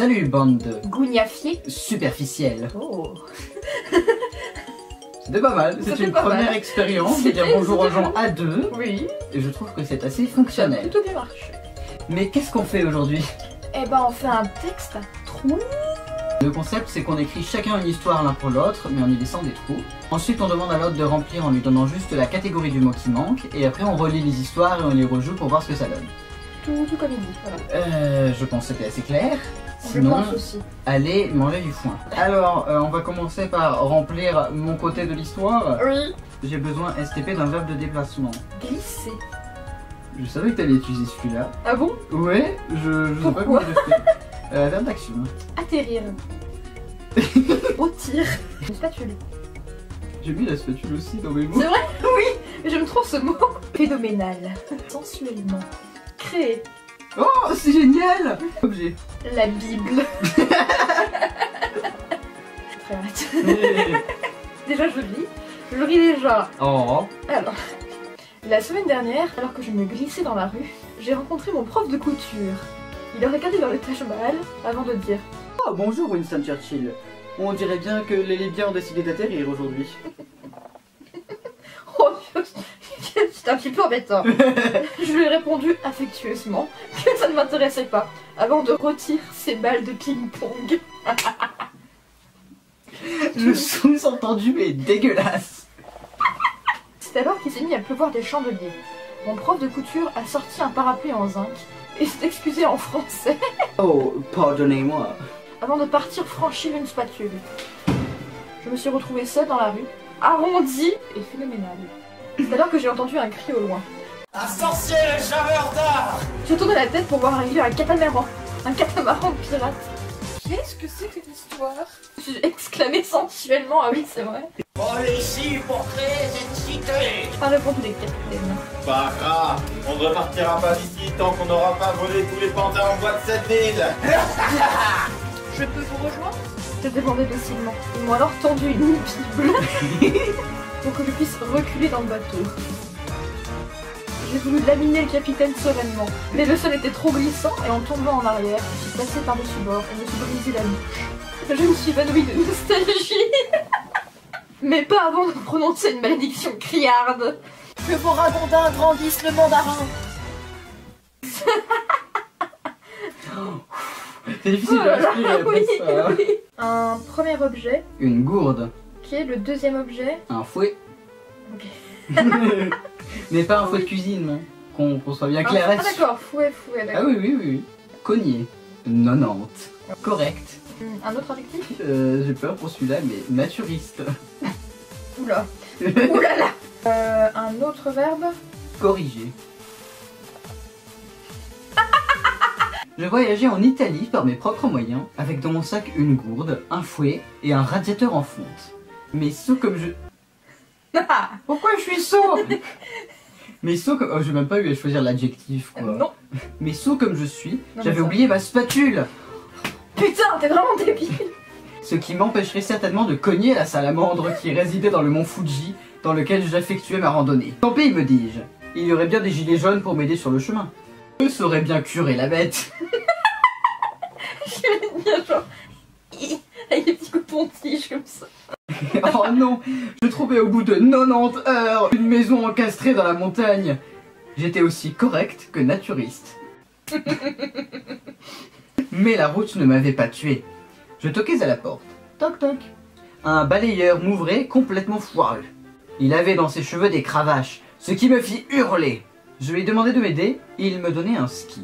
Salut bande de gougnafier superficiels. Oh. C'était pas mal, c'est une première expérience de dire bonjour aux gens à deux. Oui. Et je trouve que c'est assez Ça a fonctionnel. plutôt bien marché. Mais qu'est-ce qu'on fait aujourd'hui? Eh ben on fait un texte à trous. Le concept c'est qu'on écrit chacun une histoire l'un pour l'autre, mais en y laissant des trous. Ensuite on demande à l'autre de remplir en lui donnant juste la catégorie du mot qui manque, et après on relit les histoires et on les rejoue pour voir ce que ça donne. Tout comme il dit, voilà. Je pense que c'était assez clair. Je Sinon, pense aussi. allez manger du foin. Alors, on va commencer par remplir mon côté de l'histoire. Oui. J'ai besoin STP d'un verbe de déplacement. Glisser. Je savais que t'allais utiliser celui-là. Ah bon? Ouais, je sais pas comment je fais. Verbe d'action. Atterrir. Rôtir. Une spatule. J'ai mis la spatule aussi dans mes mots. C'est vrai? Oui. Mais j'aime trop ce mot. Phénoménal. Sensuellement. Créer. Oh, c'est génial! Objet. La Bible. Très hâte. Déjà je lis. Je lis déjà. Oh. Alors, la semaine dernière, alors que je me glissais dans la rue, j'ai rencontré mon prof de couture. Il a regardé dans le Taj-Mahal avant de dire Oh, bonjour Winston Churchill. On dirait bien que les Libyens ont décidé d'atterrir aujourd'hui. Oh, c'est un petit peu embêtant. Je lui ai répondu affectueusement que ça ne m'intéressait pas, avant de retirer ses balles de ping-pong. Le sous-entendu est dégueulasse. C'est alors qu'il s'est mis à pleuvoir des chandeliers. Mon prof de couture a sorti un parapluie en zinc et s'est excusé en français Oh, pardonnez-moi. avant de partir franchir une spatule. Je me suis retrouvée seule dans la rue, arrondie et phénoménale. C'est alors que j'ai entendu un cri au loin. Un sorcier, jamais en retard! J'ai tourné la tête pour voir arriver un catamaran de pirate. Qu'est-ce que c'est que cette histoire? J'ai exclamé sensuellement, ah oui c'est vrai. On est ici pour créer cette cité! Pas répondu les capitaines. Pas grave, on ne repartira pas d'ici tant qu'on n'aura pas volé tous les pantalons en bois de cette ville! Je peux vous rejoindre? J'ai demandé docilement. Ils m'ont alors tendu une Bible pour que je puisse reculer dans le bateau. J'ai voulu laminer le capitaine sereinement, mais le sol était trop glissant et en tombant en arrière, je suis passée par-dessus bord et me suis brisé la bouche. Je me suis évanouie de nostalgie, mais pas avant de prononcer une malédiction criarde. Que vos ragondins grandissent le mandarin. C'est difficile de respirer après ça. Oui. Un premier objet, Une gourde. qui est le deuxième objet. Un fouet. Ok. Mais pas un fouet de cuisine, non. Qu'on soit bien clair Ah là-dessus. d'accord, fouet, Ah d'accord. oui, oui, oui. Cogné. 90. Correct. Un autre adjectif? J'ai peur pour celui-là, mais naturiste. Oula. Oulala. Un autre verbe? Corrigé. Je voyageais en Italie par mes propres moyens, avec dans mon sac une gourde, un fouet et un radiateur en fonte. Mais sot comme je... Pourquoi je suis sot? Mais sot comme... Oh, j'ai même pas eu à choisir l'adjectif, quoi. Non. Mais sot comme je suis, Non, j'avais mais ça- oublié ma spatule. Putain, t'es vraiment débile. Ce qui m'empêcherait certainement de cogner la salamandre qui résidait dans le mont Fuji, dans lequel j'effectuais ma randonnée. Tant pis, me dis-je. Il y aurait bien des gilets jaunes pour m'aider sur le chemin. Eux sauraient bien curer la bête. Je vais bien genre... avec des petits cotons-tiges comme ça. Oh non, je trouvais au bout de 90 heures une maison encastrée dans la montagne. J'étais aussi correct que naturiste. Mais la route ne m'avait pas tué. Je toquais à la porte. Toc toc. Un balayeur m'ouvrait complètement foireux. Il avait dans ses cheveux des cravaches, ce qui me fit hurler. Je lui ai demandé de m'aider et il me donnait un ski.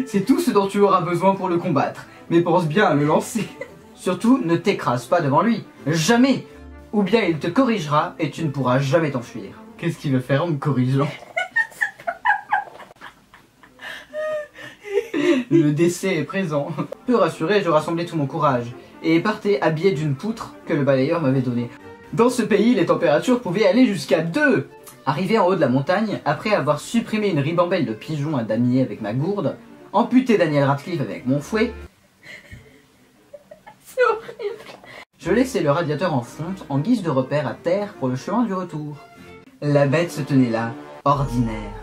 C'est tout ce dont tu auras besoin pour le combattre, mais pense bien à le lancer. Surtout, ne t'écrase pas devant lui. Jamais. Ou bien il te corrigera et tu ne pourras jamais t'enfuir. Qu'est-ce qu'il veut faire en me corrigeant? Le décès est présent. Peu rassuré, je rassemblais tout mon courage et partais habillé d'une poutre que le balayeur m'avait donnée. Dans ce pays, les températures pouvaient aller jusqu'à 2. Arrivé en haut de la montagne, après avoir supprimé une ribambelle de pigeons à damier avec ma gourde, amputé Daniel Radcliffe avec mon fouet, C'est horrible. je laissais le radiateur en fonte en guise de repère à terre pour le chemin du retour. La bête se tenait là, ordinaire.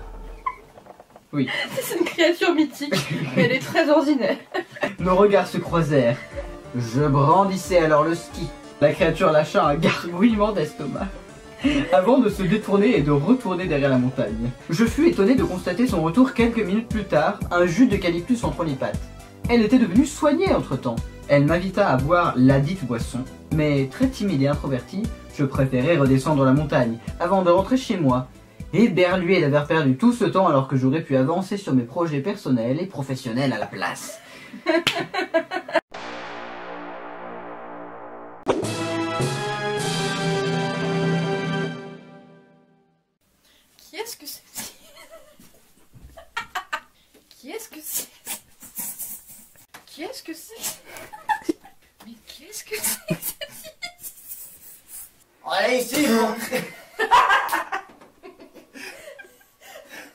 Oui. C'est une créature mythique, mais elle est très ordinaire. Nos regards se croisèrent. Je brandissais alors le ski. La créature lâcha un gargouillement d'estomac avant de se détourner et de retourner derrière la montagne. Je fus étonné de constater son retour quelques minutes plus tard, un jus d'eucalyptus entre les pattes. Elle était devenue soignée entre-temps. Elle m'invita à boire ladite boisson, mais très timide et introvertie, je préférais redescendre la montagne avant de rentrer chez moi. Éberlué d'avoir perdu tout ce temps alors que j'aurais pu avancer sur mes projets personnels et professionnels à la place. Qui est-ce que c'est? Qui est-ce que c'est? Qui est-ce que c'est? Mais qui est-ce que c'est? Allez ici,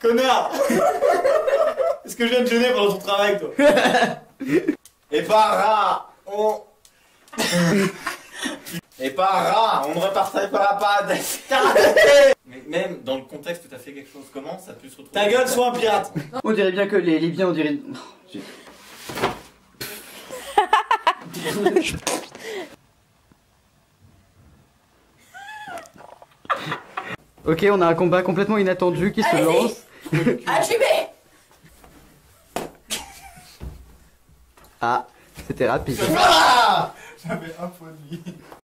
Connard. Est-ce que je viens de gêner pendant ton travail, toi? Et par rat, on... Et par rat, on ne repartira pas. Mais même dans le contexte où t'as fait quelque chose, comment ça a pu se retrouver? Ta gueule, sois un pirate. On dirait bien que les Libyens, on dirait... Ok, on a un combat complètement inattendu qui se lance. Ajumé. Ah, c'était rapide. Ah, j'avais un point de vie.